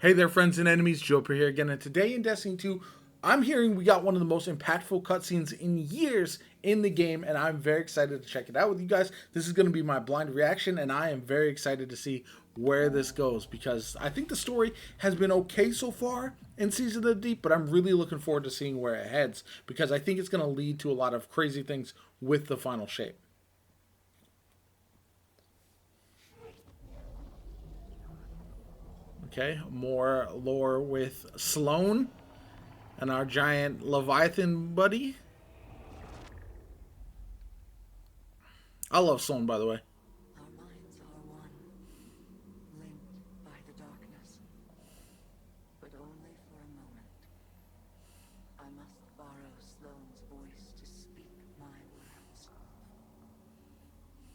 Hey there, friends and enemies. Joper here again, and today in Destiny 2, I'm hearing we got one of the most impactful cutscenes in years in the game, and I'm very excited to check it out with you guys. This is going to be my blind reaction, and I am very excited to see where this goes because I think the story has been okay so far in Season of the Deep, but I'm really looking forward to seeing where it heads because I think it's going to lead to a lot of crazy things with the final shape. Okay, more lore with Sloane and our giant Leviathan buddy. I love Sloane, by the way. Our minds are one, linked by the darkness, but only for a moment. I must borrow Sloane's voice to speak my words.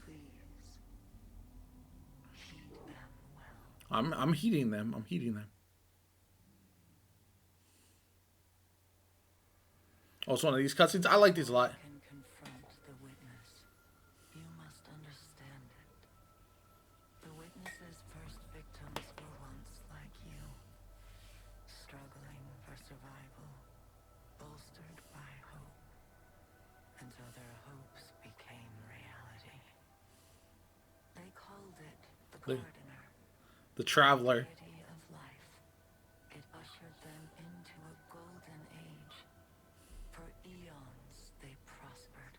Please, heed them well. I'm heating them. I'm heating them. Also, one of these cutscenes. I like these a lot. Can confront the witness. You must understand it. The witness's first victims were once like you, struggling for survival, bolstered by hope, until their hopes became reality. They called it the The, Gardener, the the Traveler. deity of life. It ushered them into a golden age. For eons they prospered,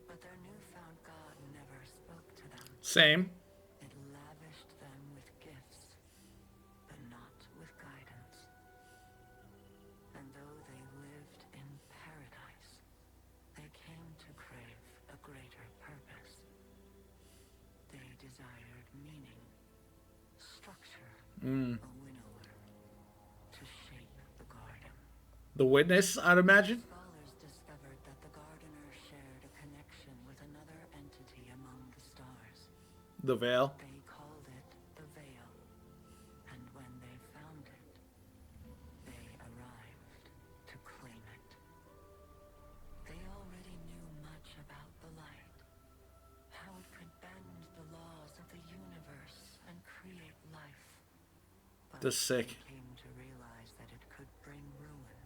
but their newfound god never spoke to them. Same. It lavished them with gifts, but not with guidance. And though they lived in paradise, they came to crave a greater purpose. They desired meaning, structure, a winnower, to shape the garden. The Witness, I'd imagine. Scholars discovered that the gardener shared a connection with another entity among the stars. The Veil. They called it the Veil, and when they found it, they arrived to claim it. They already knew much about the light, how it could bend the laws of the universe and create life. But The Sick. they came to realize that it could bring ruin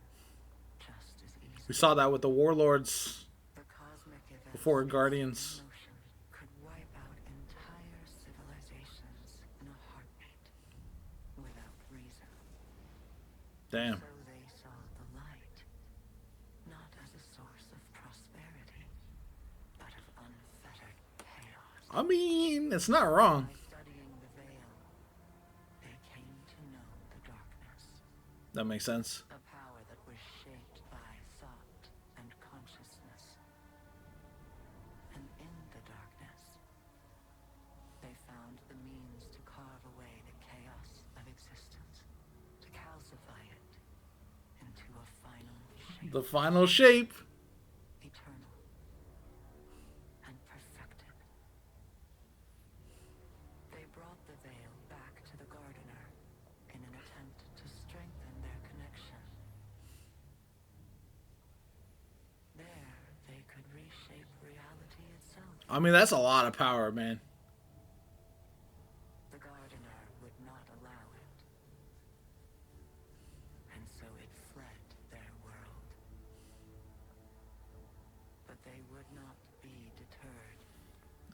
just as We easily. saw that with the Warlords The cosmic events before it set in Guardians. motion could wipe out entire civilizations in a heartbeat, without reason. Damn. So they saw the light, not as a source of prosperity, but of unfettered chaos. I mean, it's not wrong. By studying the veil, they came to know the darkness, That makes sense. a power that was shaped by thought and consciousness. And in the darkness, they found the means to carve away the chaos of existence, to calcify it into a final shape, The final shape. eternal and perfected. They brought the veil back to the gardener in an attempt to strengthen their connection. There, they could reshape reality itself. I mean, that's a lot of power, man. The gardener would not allow it, and so it fled their world. But they would not be deterred.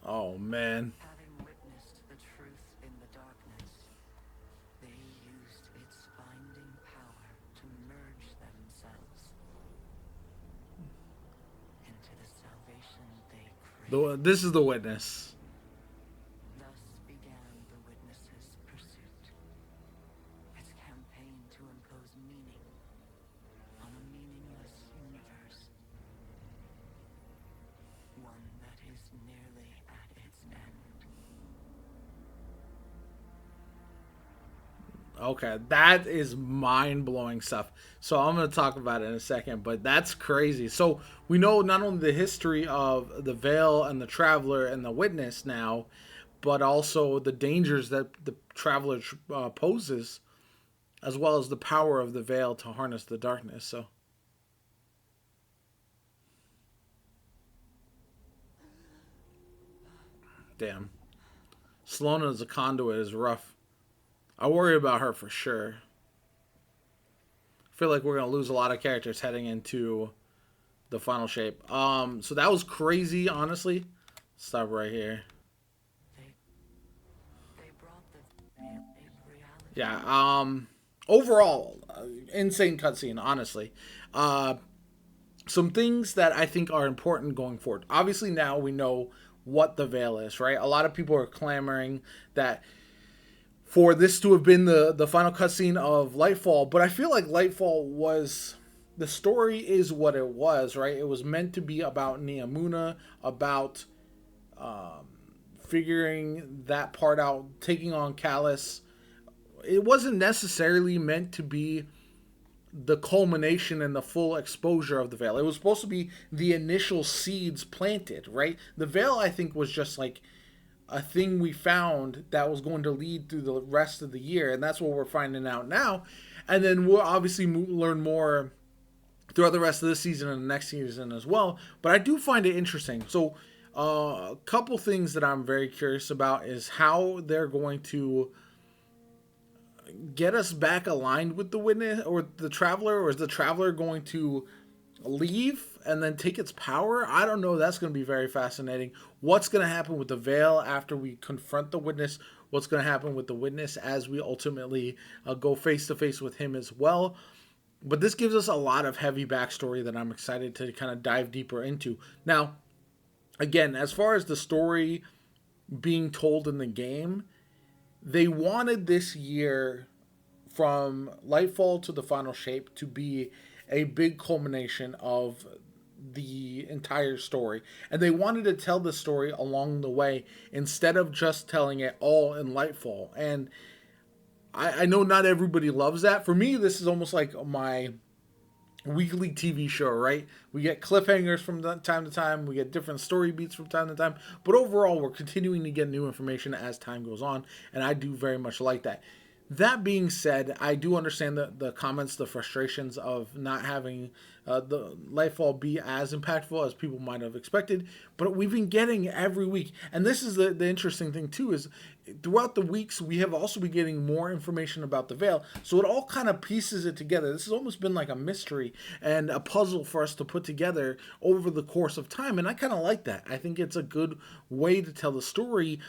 Oh, man. Having witnessed the truth in the darkness, they used its binding power to merge themselves into the salvation they craved. This is the Witness. Thus began the witness's pursuit. Its campaign to impose meaning on a meaningless universe. One that is nearly at its end. Okay, that is mind blowing stuff. So I'm going to talk about it in a second, but that's crazy. So we know not only the history of the Veil and the Traveler and the Witness now, but also the dangers that the Traveler poses, as well as the power of the Veil to harness the darkness. So, damn. Sloane as a conduit is rough. I worry about her for sure. I feel like we're gonna lose a lot of characters heading into the final shape. So that was crazy, honestly. Stop right here. They they brought the reality. Yeah. Overall, insane cutscene, honestly. Uh, some things that I think are important going forward. Obviously, now we know what the veil is, right? A lot of people are clamoring that for this to have been the final cutscene of Lightfall, but I feel like Lightfall was the story is what it was, right? It was meant to be about Neomuna, about figuring that part out, taking on Callus. It wasn't necessarily meant to be the culmination and the full exposure of the veil. It was supposed to be the initial seeds planted, right? The veil, I think, was just like a thing we found that was going to lead through the rest of the year, and that's what we're finding out now. And then we'll obviously learn more throughout the rest of this season and the next season as well. But I do find it interesting. So, a couple things that I'm very curious about is how they're going to get us back aligned with the witness or the traveler, or is the traveler going to leave and then take its power? I don't know. That's going to be very fascinating. What's going to happen with the veil after we confront the witness? What's going to happen with the witness as we ultimately go face to face with him as well? But this gives us a lot of heavy backstory that I'm excited to kind of dive deeper into. Now, again, as far as the story being told in the game, they wanted this year from Lightfall to the final shape to be a big culmination of the entire story. And they wanted to tell the story along the way instead of just telling it all in Lightfall. And I know not everybody loves that. For me, this is almost like my weekly TV show, right? We get cliffhangers from time to time. We get different story beats from time to time. But overall, we're continuing to get new information as time goes on. And I do very much like that. That being said, I do understand the comments, the frustrations of not having the Lightfall be as impactful as people might have expected. But we've been getting every week. And this is the interesting thing, too, is throughout the weeks, we have also been getting more information about the Veil. So it all kind of pieces it together. This has almost been like a mystery and a puzzle for us to put together over the course of time. And I kind of like that. I think it's a good way to tell the story.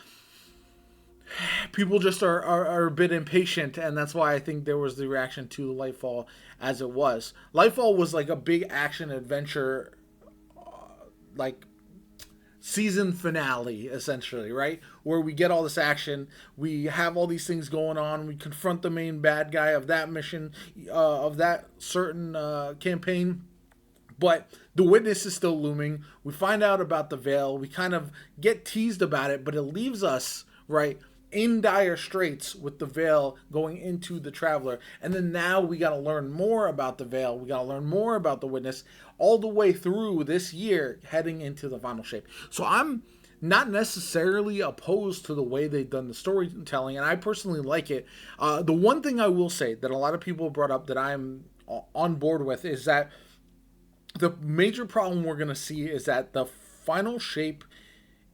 People just are a bit impatient, and that's why I think there was the reaction to Lightfall as it was. Lightfall was like a big action adventure, like season finale, essentially, right? Where we get all this action, we have all these things going on, we confront the main bad guy of that mission, of that certain campaign. But the witness is still looming. We find out about the veil. We kind of get teased about it, but it leaves us, right, in dire straits with the veil going into the traveler. And then now we got to learn more about the veil. We got to learn more about the witness all the way through this year heading into the final shape. So I'm not necessarily opposed to the way they've done the storytelling, and I personally like it. The one thing I will say that a lot of people brought up that I'm on board with is that the major problem we're going to see is that the final shape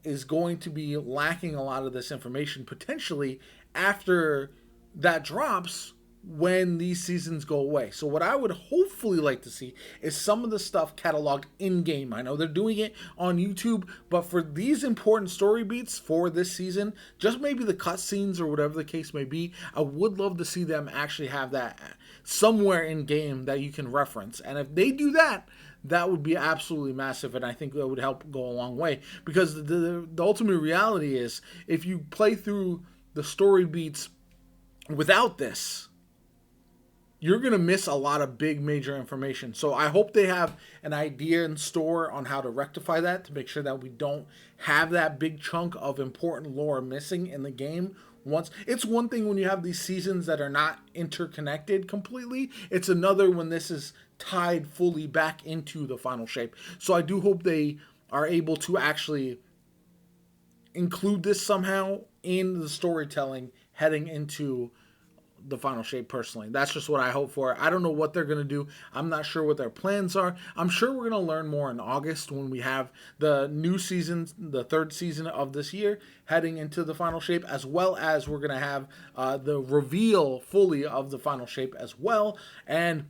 is going to be lacking a lot of this information potentially after that drops when these seasons go away. So what I would hopefully like to see is some of the stuff cataloged in-game. I know they're doing it on YouTube, but for these important story beats for this season, just maybe the cutscenes or whatever the case may be, I would love to see them actually have that somewhere in-game that you can reference. And if they do that, that would be absolutely massive, and I think that would help go a long way. Because the ultimate reality is, if you play through the story beats without this, you're going to miss a lot of big major information. So I hope they have an idea in store on how to rectify that, to make sure that we don't have that big chunk of important lore missing in the game. Once it's one thing when you have these seasons that are not interconnected completely. It's another when this is tied fully back into the final shape. So I do hope they are able to actually include this somehow in the storytelling heading into the final shape personally. That's just what I hope for. I don't know what they're going to do. I'm not sure what their plans are. I'm sure we're going to learn more in August when we have the new season, the third season of this year, heading into the final shape, as well as we're going to have the reveal fully of the final shape as well. And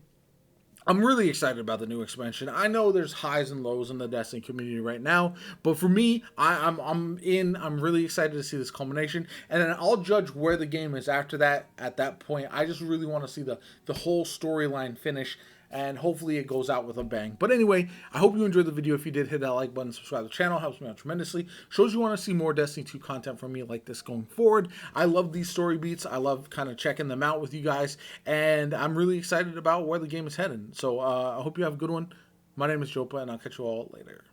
I'm really excited about the new expansion. I know there's highs and lows in the Destiny community right now, but for me, I'm in. I'm really excited to see this culmination, and then I'll judge where the game is after that. At that point, I just really want to see the whole storyline finish, and hopefully it goes out with a bang. But anyway, I hope you enjoyed the video. If you did, hit that like button, subscribe to the channel, helps me out tremendously. Shows you want to see more Destiny 2 content from me like this going forward. I love these story beats. I love kind of checking them out with you guys, and I'm really excited about where the game is heading. So I hope you have a good one. My name is Jopa, and I'll catch you all later.